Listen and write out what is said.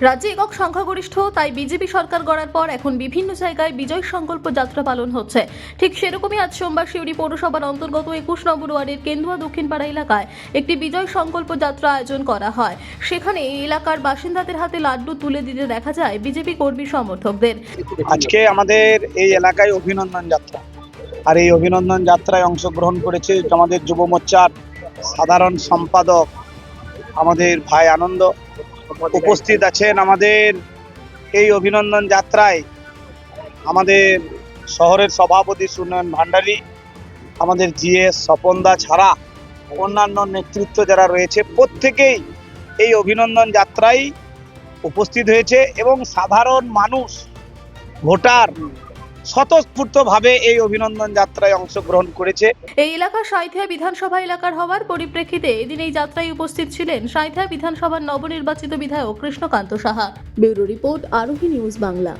রাজ্যে একক সংখ্যাগরিষ্ঠ, তাই বিজেপি সরকার গড়ার পর এখন বিভিন্ন জায়গায় বিজয় সংকল্প যাত্রা পালন হচ্ছে। ঠিক সেরকমই আজ সোমবার সিউড়ি পৌরসভার অন্তর্গত 21 নম্বর ওয়ার্ডের কেন্দুয়া দক্ষিণপাড়া এলাকায় একটি বিজয় সংকল্প যাত্রা আয়োজন করা হয়। সেখানে এই এলাকার বাসিন্দাদের হাতে লাড্ডু তুলে দিতে দেখা যায় বিজেপি কর্মী সমর্থকদের। আজকে আমাদের এই এলাকায় অভিনন্দন যাত্রা, আর এই অভিনন্দন যাত্রায় অংশগ্রহণ করেছে আমাদের যুব মোর্চার সাধারণ সম্পাদক আমাদের ভাই আনন্দ। উপস্থিত আছেন আমাদের এই অভিনন্দন যাত্রায় আমাদের শহরের সভাপতি সুনয়ন ভান্ডারী, আমাদের জিএস স্বপনদা ছাড়া অন্যান্য নেতৃত্ব যারা রয়েছে প্রত্যেকেই এই অভিনন্দন যাত্রায় উপস্থিত হয়েছে এবং সাধারণ মানুষ ভোটার স্বতঃস্ফূর্তভাবে এই অভিনন্দন যাত্রায় অংশগ্রহণ করেছে। এই এলাকা সাঁইথিয়া বিধানসভা এলাকার হওয়ার পরিপ্রেক্ষিতে এদিন এই যাত্রায় উপস্থিত ছিলেন সাঁইথিয়া বিধানসভার নবনির্বাচিত বিধায়ক কৃষ্ণকান্ত সাহা। ব্যুরো রিপোর্ট, আরোহী নিউজ বাংলা।